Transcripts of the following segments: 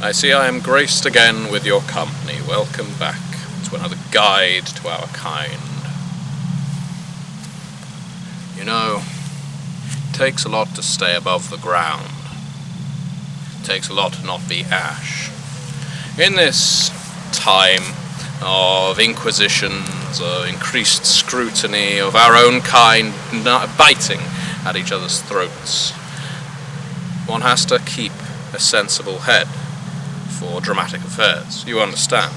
I see I am graced again with your company. Welcome back to another guide to our kind. You know, it takes a lot to stay above the ground. It takes a lot to not be ash. In this time of inquisitions, of increased scrutiny, of our own kind biting at each other's throats, one has to keep a sensible head for dramatic affairs. You understand?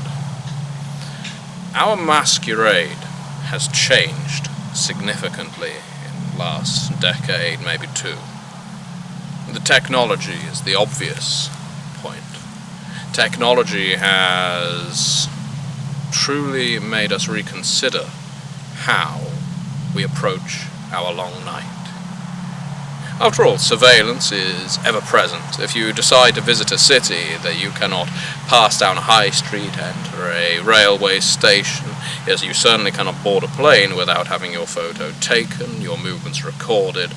Our masquerade has changed significantly in the last decade, maybe two. The technology is the obvious point. Technology has truly made us reconsider how we approach our long night. After all, surveillance is ever present. If you decide to visit a city, that you cannot pass down a high street, enter a railway station, yes, you certainly cannot board a plane without having your photo taken, your movements recorded,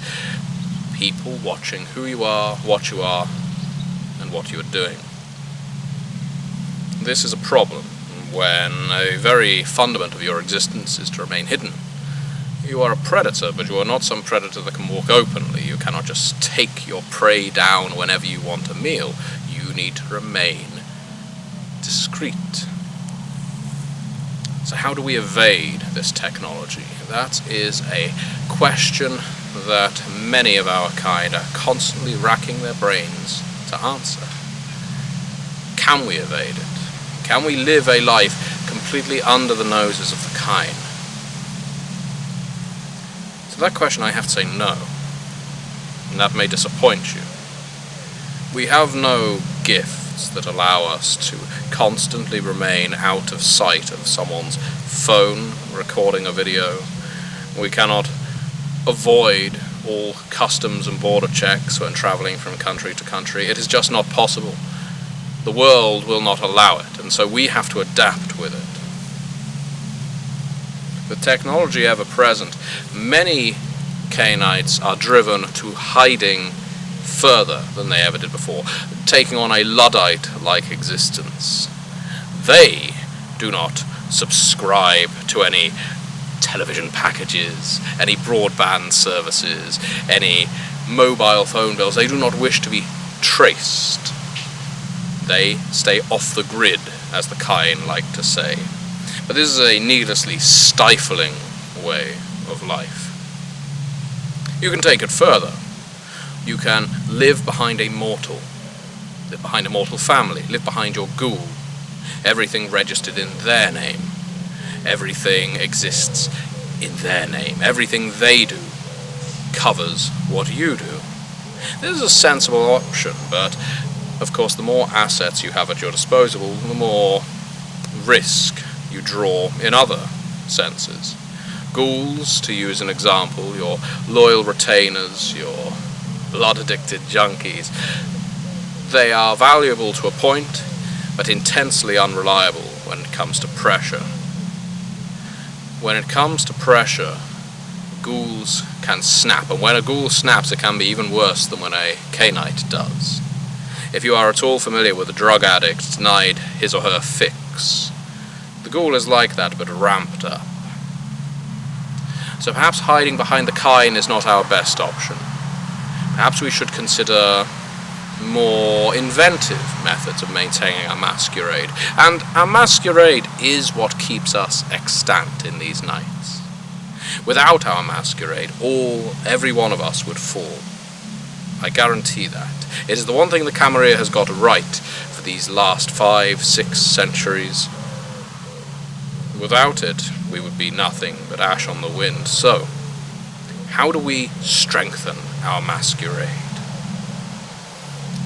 people watching who you are, and what you are doing. This is a problem when a very fundament of your existence is to remain hidden. You are a predator, but you are not some predator that can walk openly. You cannot just take your prey down whenever you want a meal. You need to remain discreet. So how do we evade this technology? That is a question that many of our kind are constantly racking their brains to answer. Can we evade it? Can we live a life completely under the noses of the kind? To that question I have to say no, and that may disappoint you. We have no gifts that allow us to constantly remain out of sight of someone's phone recording a video. We cannot avoid all customs and border checks when travelling from country to country. It is just not possible. The world will not allow it, and so we have to adapt with it. With technology ever present, many Cainites are driven to hiding further than they ever did before, taking on a Luddite-like existence. They do not subscribe to any television packages, any broadband services, any mobile phone bills. They do not wish to be traced. They stay off the grid, as the kind like to say. But this is a needlessly stifling way of life. You can take it further. You can live behind a mortal family, live behind your ghoul. Everything registered in their name. Everything exists in their name. Everything they do covers what you do. This is a sensible option, but of course the more assets you have at your disposal, the more risk you draw in other senses. Ghouls, to use an example, your loyal retainers, your blood-addicted junkies, they are valuable to a point, but intensely unreliable when it comes to pressure. When it comes to pressure, ghouls can snap, and when a ghoul snaps, it can be even worse than when a Cainite does. If you are at all familiar with a drug addict denied his or her fix, the ghoul is like that, but ramped up. So perhaps hiding behind the kind is not our best option. Perhaps we should consider more inventive methods of maintaining our masquerade. And our masquerade is what keeps us extant in these nights. Without our masquerade, every one of us would fall. I guarantee that. It is the one thing the Camarilla has got right for these last 5-6 centuries. Without it, we would be nothing but ash on the wind. So, how do we strengthen our masquerade?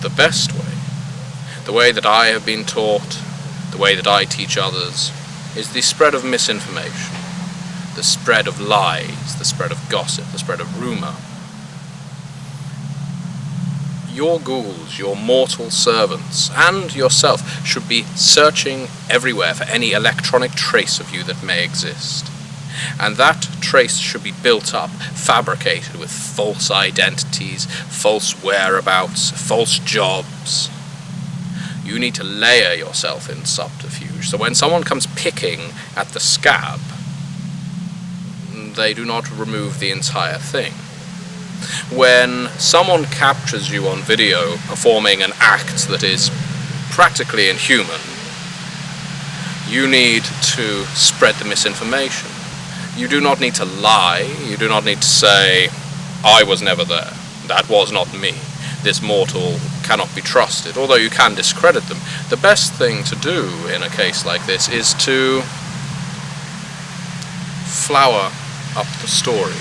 The best way, the way that I have been taught, the way that I teach others, is the spread of misinformation, the spread of lies, the spread of gossip, the spread of rumour. Your ghouls, your mortal servants, and yourself should be searching everywhere for any electronic trace of you that may exist. And that trace should be built up, fabricated with false identities, false whereabouts, false jobs. You need to layer yourself in subterfuge. So when someone comes picking at the scab, they do not remove the entire thing. When someone captures you on video performing an act that is practically inhuman, you need to spread the misinformation. You do not need to lie. You do not need to say, I was never there. That was not me. This mortal cannot be trusted, although you can discredit them. The best thing to do in a case like this is to flower up the story.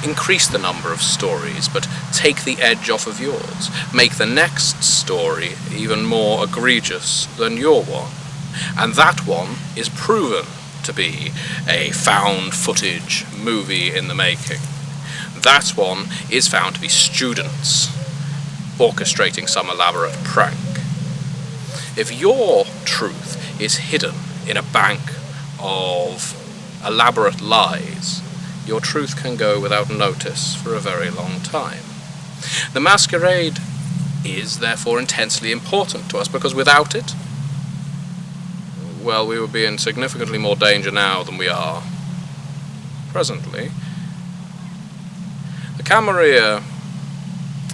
Increase the number of stories, but take the edge off of yours. Make the next story even more egregious than your one. And that one is proven to be a found footage movie in the making. That one is found to be students orchestrating some elaborate prank. If your truth is hidden in a bank of elaborate lies, your truth can go without notice for a very long time. The masquerade is therefore intensely important to us, because without it, well, we would be in significantly more danger now than we are presently. The Camarilla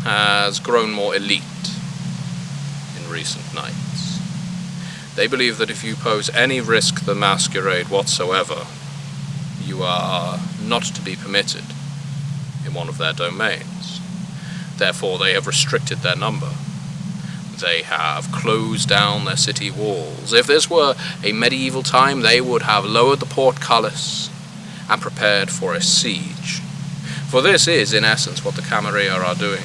has grown more elite in recent nights. They believe that if you pose any risk to the masquerade whatsoever, you are not to be permitted in one of their domains. Therefore, they have restricted their number. They have closed down their city walls. If this were a medieval time, they would have lowered the portcullis and prepared for a siege. For this is, in essence, what the Camarilla are doing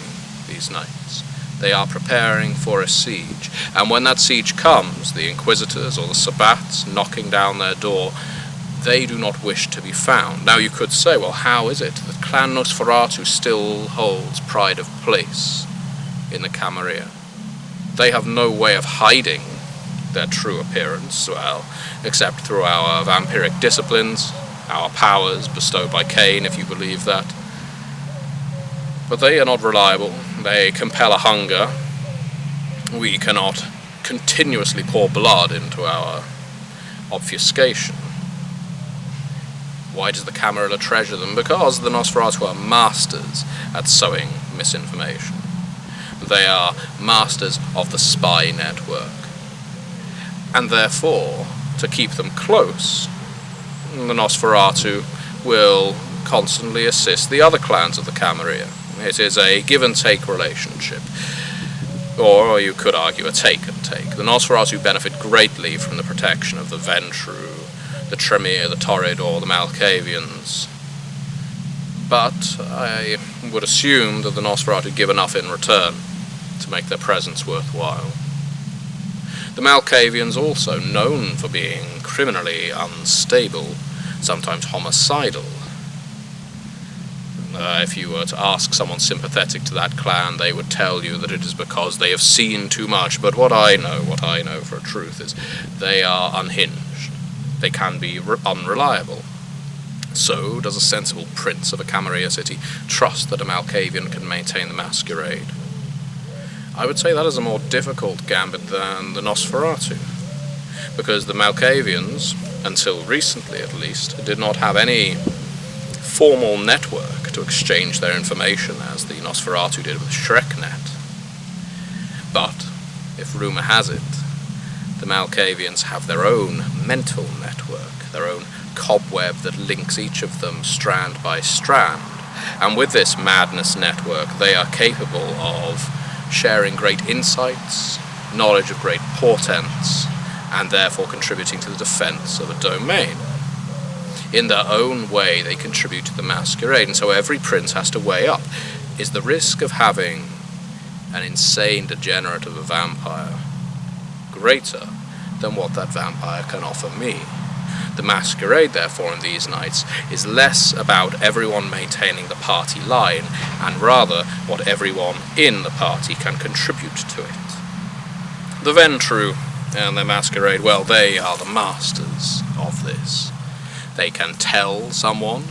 these nights. They are preparing for a siege. And when that siege comes, the Inquisitors or the Sabbats knocking down their door, they do not wish to be found. Now you could say, well, how is it that Clan Nosferatu still holds pride of place in the Camarilla? They have no way of hiding their true appearance, well, except through our vampiric disciplines, our powers bestowed by Cain, if you believe that. But they are not reliable. They compel a hunger. We cannot continuously pour blood into our obfuscation. Why does the Camarilla treasure them? Because the Nosferatu are masters at sowing misinformation. They are masters of the spy network. And therefore, to keep them close, the Nosferatu will constantly assist the other clans of the Camarilla. It is a give-and-take relationship. Or you could argue a take-and-take. The Nosferatu benefit greatly from the protection of the Ventru, the Tremere, the Torridor, the Malkavians. But I would assume that the Nosferatu give enough in return to make their presence worthwhile. The Malkavians, also known for being criminally unstable, sometimes homicidal. If you were to ask someone sympathetic to that clan, they would tell you that it is because they have seen too much. But what I know for a truth, is they are unhinged. They can be unreliable. So does a sensible prince of a Camarilla city trust that a Malkavian can maintain the masquerade? I would say that is a more difficult gambit than the Nosferatu, because the Malkavians, until recently at least, did not have any formal network to exchange their information as the Nosferatu did with Shreknet. But, if rumour has it, the Malkavians have their own mental network, their own cobweb that links each of them strand by strand, and with this madness network they are capable of sharing great insights, knowledge of great portents, and therefore contributing to the defense of a domain. In their own way they contribute to the masquerade, and so every prince has to weigh up. Is the risk of having an insane degenerate of a vampire greater than what that vampire can offer me? The masquerade, therefore, in these nights is less about everyone maintaining the party line, and rather what everyone in the party can contribute to it. The Ventru and their masquerade, well, they are the masters of this. They can tell someone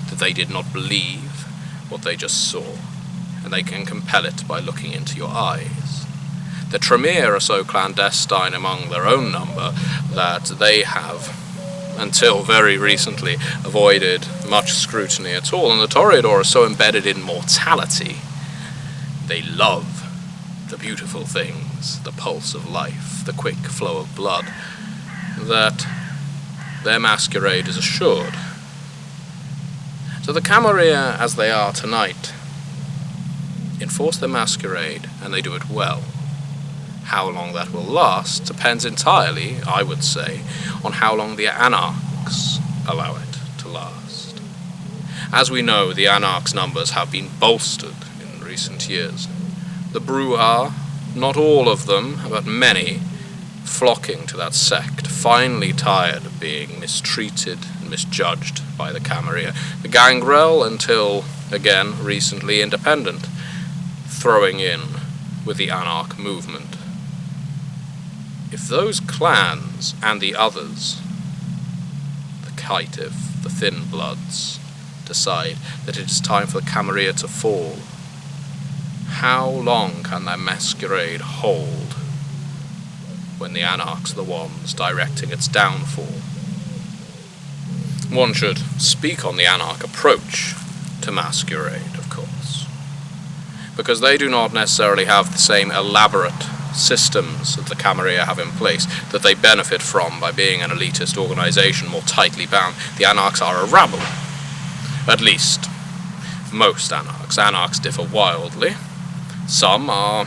that they did not believe what they just saw, and they can compel it by looking into your eyes. The Tremere are so clandestine among their own number that they have, until very recently, avoided much scrutiny at all, and the Toreador are so embedded in mortality. They love the beautiful things, the pulse of life, the quick flow of blood, that their masquerade is assured. So the Camarilla, as they are tonight, enforce their masquerade, and they do it well. How long that will last depends entirely, I would say, on how long the Anarchs allow it to last. As we know, the Anarchs' numbers have been bolstered in recent years. The Bruja, not all of them, but many, flocking to that sect, finally tired of being mistreated and misjudged by the Camarilla. The Gangrel, until, again, recently independent, throwing in with the Anarch movement. If those clans and the others, the Caitiff, the Thin Bloods, decide that it is time for the Camarilla to fall, how long can their masquerade hold when the Anarchs are the ones directing its downfall? One should speak on the Anarch approach to masquerade, of course, because they do not necessarily have the same elaborate systems that the Camarilla have in place that they benefit from by being an elitist organization more tightly bound. The Anarchs are a rabble. At least, most Anarchs. Anarchs differ wildly. Some are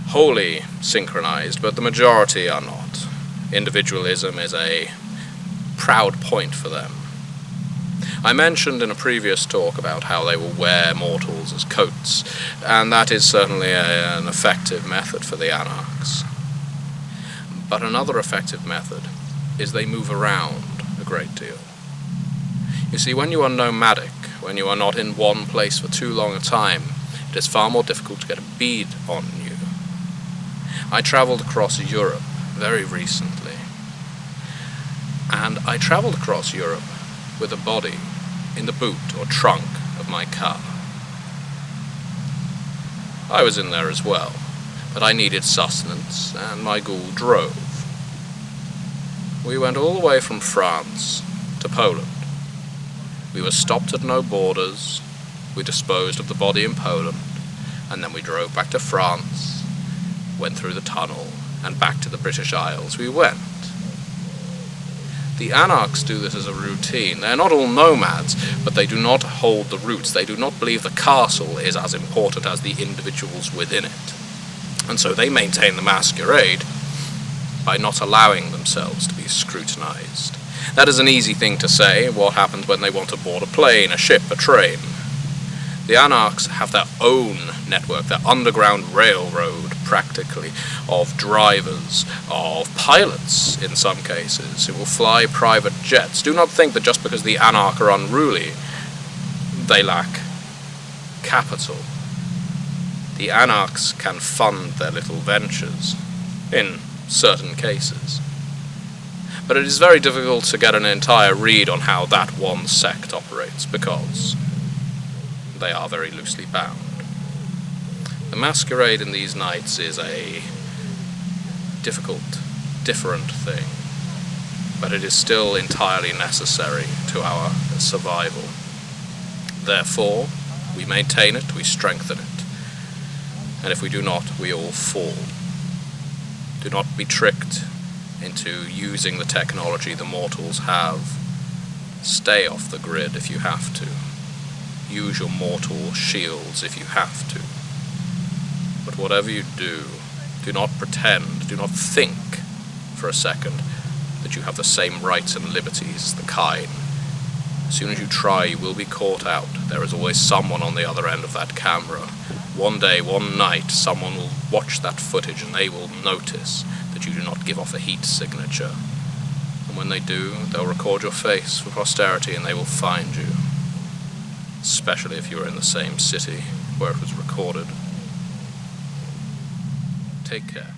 wholly synchronized, but the majority are not. Individualism is a proud point for them. I mentioned in a previous talk about how they will wear mortals as coats, and that is certainly an effective method for the Anarchs. But another effective method is they move around a great deal. You see, when you are nomadic, when you are not in one place for too long a time, it is far more difficult to get a bead on you. I travelled across Europe very recently, and I travelled across Europe with a body in the boot or trunk of my car. I was in there as well, but I needed sustenance, and my ghoul drove. We went all the way from France to Poland. We were stopped at no borders, we disposed of the body in Poland, and then we drove back to France, went through the tunnel, and back to the British Isles we went. The Anarchs do this as a routine. They're not all nomads, but they do not hold the roots. They do not believe the castle is as important as the individuals within it. And so they maintain the masquerade by not allowing themselves to be scrutinized. That is an easy thing to say. What happens when they want to board a plane, a ship, a train? The Anarchs have their own network, their underground railroad, practically, of drivers, of pilots, in some cases, who will fly private jets. Do not think that just because the Anarch are unruly, they lack capital. The Anarchs can fund their little ventures, in certain cases. But it is very difficult to get an entire read on how that one sect operates, because they are very loosely bound. The masquerade in these nights is a difficult, different thing, but it is still entirely necessary to our survival. Therefore, we maintain it, we strengthen it, and if we do not, we all fall. Do not be tricked into using the technology the mortals have. Stay off the grid if you have to. Use your mortal shields if you have to. But whatever you do, do not pretend, do not think for a second that you have the same rights and liberties as the kine. As soon as you try, you will be caught out. There is always someone on the other end of that camera. One day, one night, someone will watch that footage and they will notice that you do not give off a heat signature. And when they do, they'll record your face for posterity and they will find you. Especially if you are in the same city where it was recorded. Take care.